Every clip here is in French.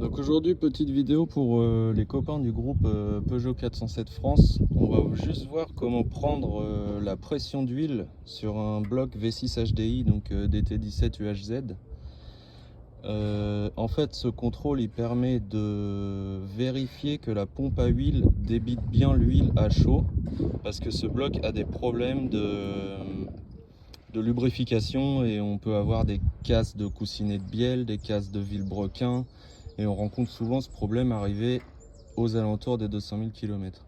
Donc aujourd'hui, petite vidéo pour les copains du groupe Peugeot 407 France. On va juste voir comment prendre la pression d'huile sur un bloc V6 HDI, donc DT17 UHZ. En fait, ce contrôle il permet de vérifier que la pompe à huile débite bien l'huile à chaud, parce que ce bloc a des problèmes de lubrification et on peut avoir des casses de coussinet de bielle, des casses de vilebrequin. Et on rencontre souvent ce problème arrivé aux alentours des 200 000 km.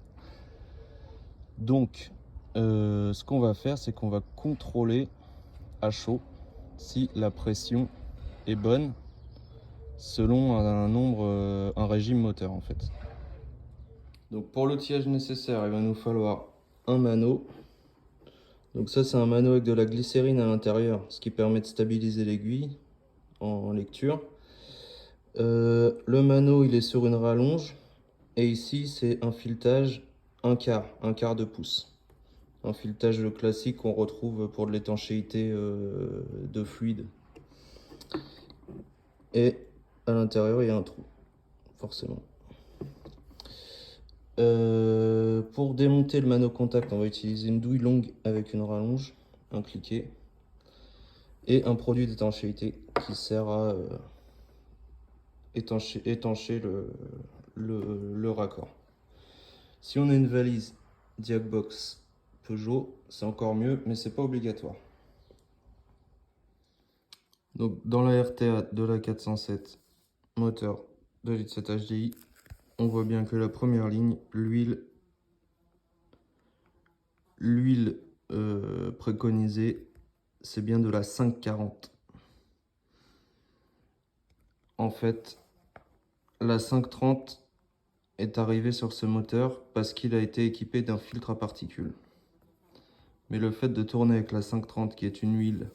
Donc, ce qu'on va faire, c'est qu'on va contrôler à chaud si la pression est bonne selon un régime moteur en fait. Donc pour l'outillage nécessaire, il va nous falloir un mano. Donc ça c'est un mano avec de la glycérine à l'intérieur, ce qui permet de stabiliser l'aiguille en lecture. Le mano il est sur une rallonge et ici c'est un filetage un quart de pouce, un filetage classique qu'on retrouve pour de l'étanchéité de fluide, et à l'intérieur il y a un trou forcément. Pour démonter le mano contact, on va utiliser une douille longue avec une rallonge, un cliquet et un produit d'étanchéité qui sert à étancher le raccord. Si on a une valise Diagbox Peugeot, c'est encore mieux, mais c'est pas obligatoire. Donc dans la RTA de la 407 moteur 2,7 litres HDI, on voit bien que la première ligne, l'huile préconisée, c'est bien de la 540. En fait, la 530 est arrivée sur ce moteur parce qu'il a été équipé d'un filtre à particules. Mais le fait de tourner avec la 530, qui est une huile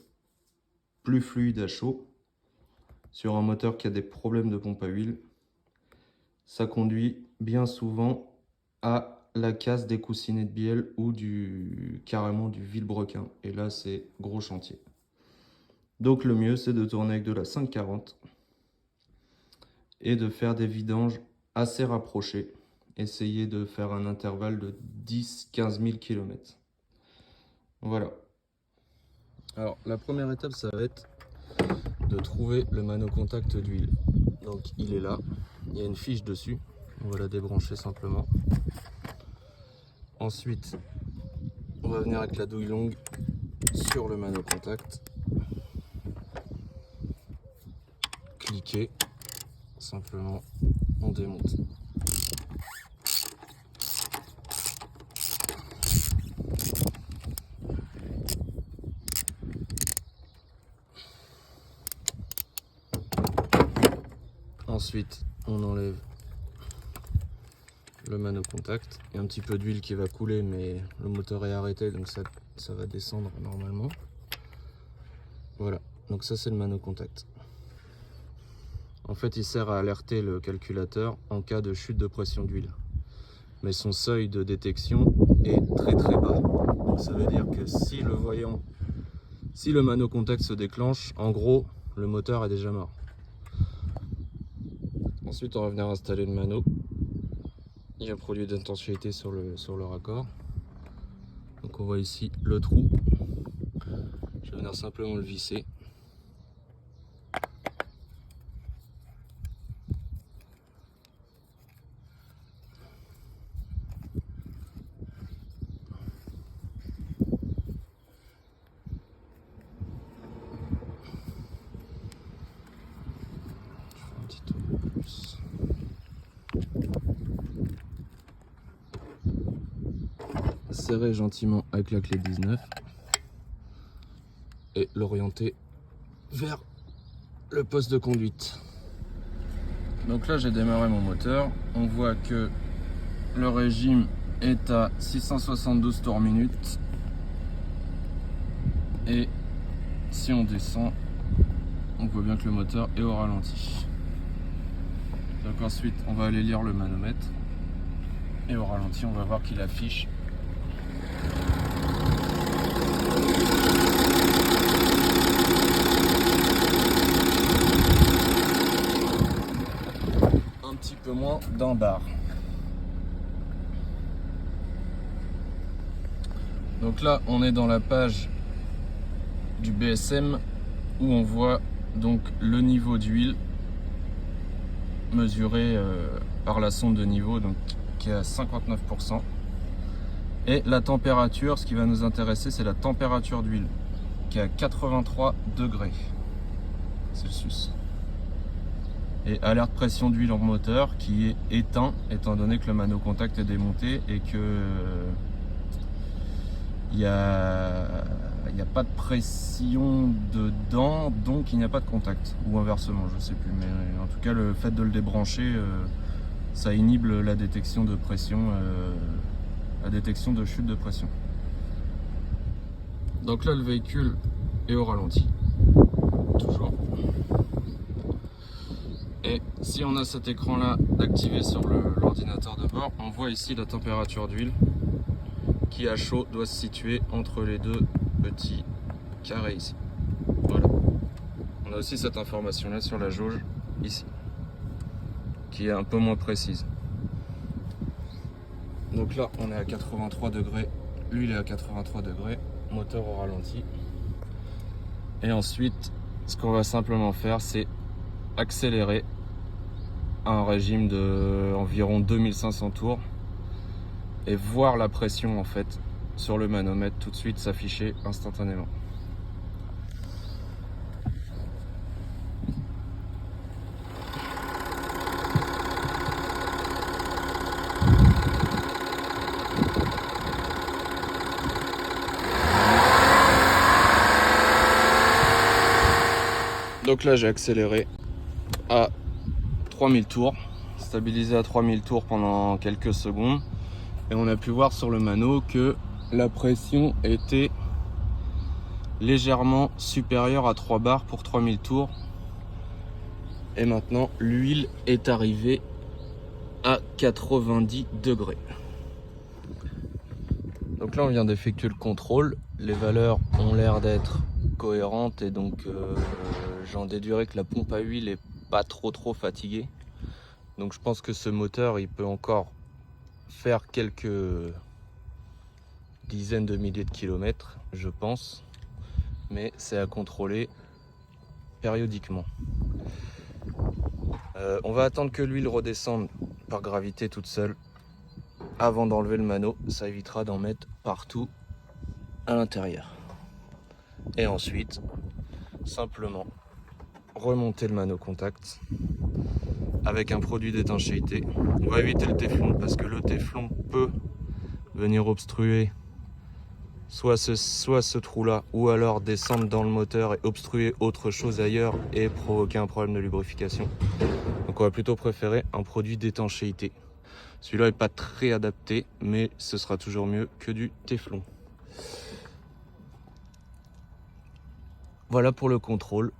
plus fluide à chaud, sur un moteur qui a des problèmes de pompe à huile, ça conduit bien souvent à la casse des coussinets de bielle ou carrément du vilebrequin. Et là, c'est gros chantier. Donc le mieux, c'est de tourner avec de la 540 et de faire des vidanges assez rapprochés. Essayez de faire un intervalle de 10-15 000 km. Voilà. Alors, la première étape, ça va être de trouver le mano contact d'huile. Donc, il est là. Il y a une fiche dessus. On va la débrancher simplement. Ensuite, on va venir avec la douille longue sur le mano contact. Cliquer. Simplement, on démonte. Ensuite, on enlève le mano contact. Il y a un petit peu d'huile qui va couler, mais le moteur est arrêté, donc ça va descendre normalement. Voilà, donc ça c'est le mano contact. En fait, il sert à alerter le calculateur en cas de chute de pression d'huile. Mais son seuil de détection est très bas. Donc ça veut dire que si le mano contact se déclenche, en gros, le moteur est déjà mort. Ensuite, on va venir installer le mano. Il y a un produit d'étanchéité sur le raccord. Donc on voit ici le trou. Je vais venir simplement le visser. Serrer gentiment avec la clé 19 et l'orienter vers le poste de conduite. Donc là j'ai démarré mon moteur, on voit que le régime est à 672 tours minute et si on descend, on voit bien que le moteur est au ralenti. Donc ensuite on va aller lire le manomètre et au ralenti on va voir qu'il affiche . peu moins d'un bar. Donc là, on est dans la page du BSM où on voit donc le niveau d'huile mesuré par la sonde de niveau, donc qui est à 59%. Et la température, ce qui va nous intéresser, c'est la température d'huile qui est à 83 degrés Celsius. Et alerte pression d'huile en moteur qui est éteint étant donné que le mano contact est démonté et que il n'y a pas de pression dedans, donc il n'y a pas de contact, ou inversement, je sais plus, mais en tout cas le fait de le débrancher, ça inhibe la détection de pression, la détection de chute de pression. Donc là le véhicule est au ralenti, toujours. Et si on a cet écran là activé sur l'ordinateur de bord, on voit ici la température d'huile qui à chaud doit se situer entre les deux petits carrés ici. Voilà. On a aussi cette information là sur la jauge ici, qui est un peu moins précise. Donc là on est à 83 degrés, l'huile est à 83 degrés, moteur au ralenti. Et ensuite ce qu'on va simplement faire, c'est accélérer à un régime de environ 2500 tours et voir la pression en fait sur le manomètre tout de suite s'afficher instantanément. Donc là j'ai accéléré à 3000 tours, stabilisé à 3000 tours pendant quelques secondes, et on a pu voir sur le mano que la pression était légèrement supérieure à 3 bars pour 3000 tours. Et maintenant l'huile est arrivée à 90 degrés. Donc là on vient d'effectuer le contrôle, les valeurs ont l'air d'être cohérentes et donc j'en déduirais que la pompe à huile est pas trop fatiguée. Donc je pense que ce moteur il peut encore faire quelques dizaines de milliers de kilomètres, je pense, mais c'est à contrôler périodiquement. On va attendre que l'huile redescende par gravité toute seule avant d'enlever le mano, ça évitera d'en mettre partout à l'intérieur. Et ensuite, simplement remonter le mano contact avec un produit d'étanchéité. On va éviter le téflon parce que le téflon peut venir obstruer soit ce trou là, ou alors descendre dans le moteur et obstruer autre chose ailleurs et provoquer un problème de lubrification. Donc on va plutôt préférer un produit d'étanchéité. Celui-là n'est pas très adapté, mais ce sera toujours mieux que du téflon. Voilà pour le contrôle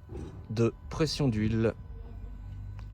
de pression d'huile.